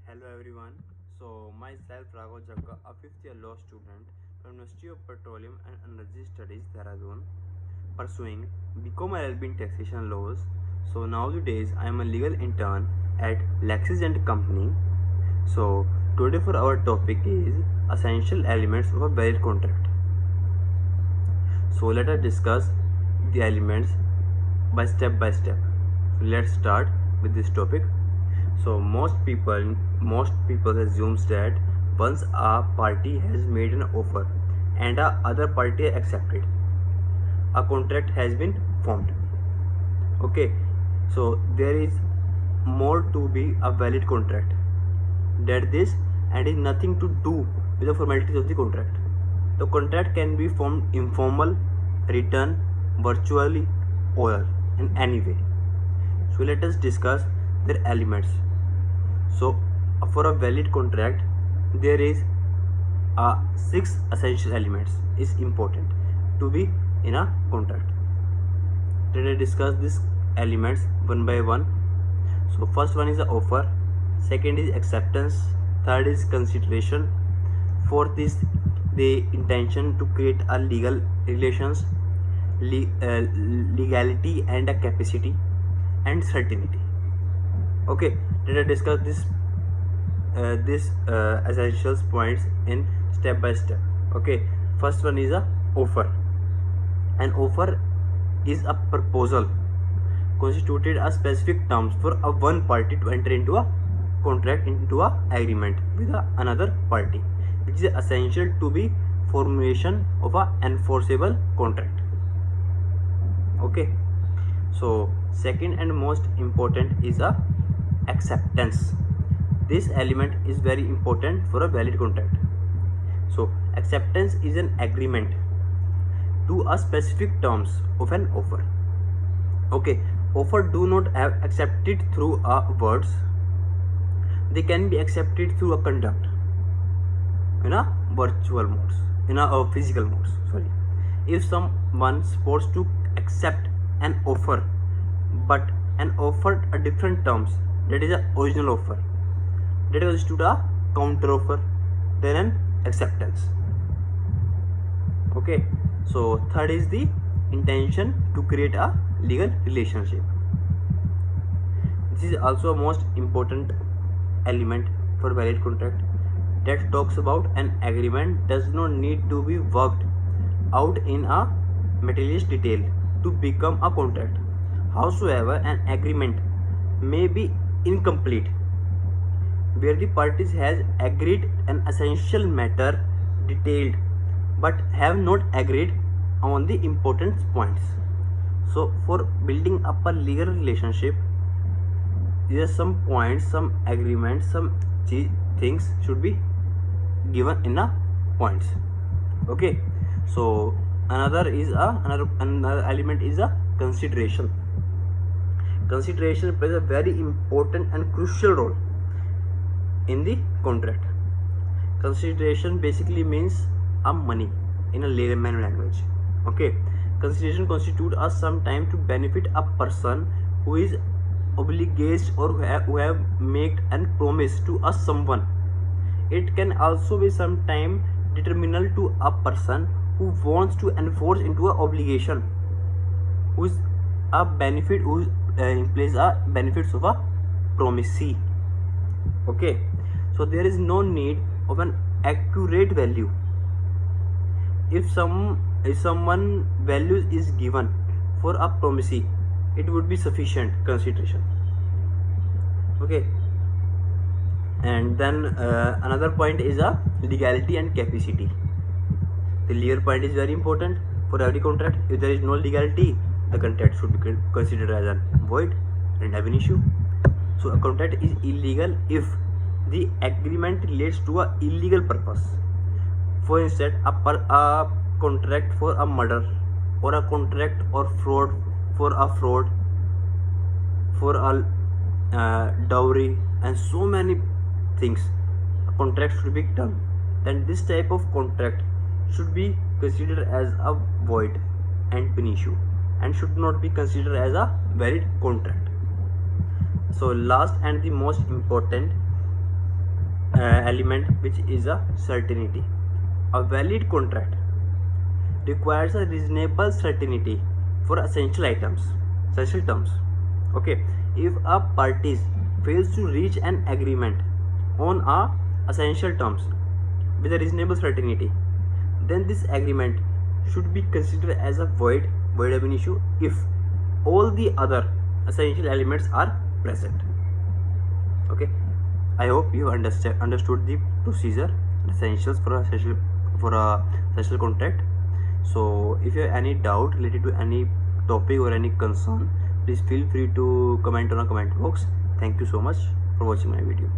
Hello everyone. Myself Raghav Jagga, a fifth year law student from University of Petroleum and Energy Studies, Dehradun, pursuing BCom LLB in Taxation Laws. So nowadays I am a legal intern at Lexis and Company. So today for our topic is essential elements of a valid contract. So let us discuss the elements by step. So let's start with this topic. So most people assumes that once a party has made an offer and a other party accepted, a contract has been formed. Okay, so there is more to be a valid contract. That this and is nothing to do with the formalities of the contract. The contract can be formed informal, written, virtually, or in any way. So let us discuss their elements. So for a valid contract, there is 6 essential elements is important to be in a contract. Let us discuss these elements one by one. So first one is the offer, second is acceptance, third is consideration, fourth is the intention to create a legal relations, legality and a capacity, and certainty. Okay, let us discuss this essentials points in step by step. Okay, first one is a offer. An offer is a proposal constituted a specific terms for a one party to enter into a contract, into a agreement with another party, which is essential to be formulation of a enforceable contract. Okay, so second and most important is a acceptance. This element is very important for a valid contract. So acceptance is an agreement to a specific terms of an offer. Okay, offer do not have accepted through words. They can be accepted through a conduct in a virtual modes, in a physical modes. Sorry, if someone supposed to accept an offer, but an offered a different terms, that is a original offer, that constitute a counter offer, then an acceptance. Okay, so third is the intention to create a legal relationship. This is also a most important element for valid contract, that talks about an agreement does not need to be worked out in a materialist detail to become a contract. Howsoever, an agreement may be incomplete where the parties has agreed an essential matter detailed but have not agreed on the important points. So for building up a legal relationship, there are some points, some agreements, some things should be given in a points. Okay, so another element is a consideration. Consideration plays a very important and crucial role in the contract. Consideration basically means a money in a layman language. Okay, consideration constitute a some time to benefit a person who is obliged or who have made and promise to a someone. It can also be some time determinal to a person who wants to enforce into a obligation, who is a benefit, who implies a benefits of a promisee. Okay, so there is no need of an accurate value. If someone value is given for a promisee, it would be sufficient consideration. Okay, and then another point is a legality and capacity. The legal point is very important for every contract. If there is no legality, the contract should be considered as a void and have an issue. So a contract is illegal if the agreement relates to a illegal purpose. For instance, a contract for a murder, or a contract or fraud for a dowry, and so many things. A contract should be done. Then this type of contract should be considered as a void and an issue, and should not be considered as a valid contract. So last and the most important element, which is a certainty. A valid contract requires a reasonable certainty for essential terms. Okay, if a parties fails to reach an agreement on a essential terms with a reasonable certainty, then this agreement should be considered as a void ab initio if all the other essential elements are present. Okay, I hope you understood the procedure, essentials for a essential contract. So if you have any doubt related to any topic or any concern, please feel free to comment on a comment box. Thank you so much for watching my video.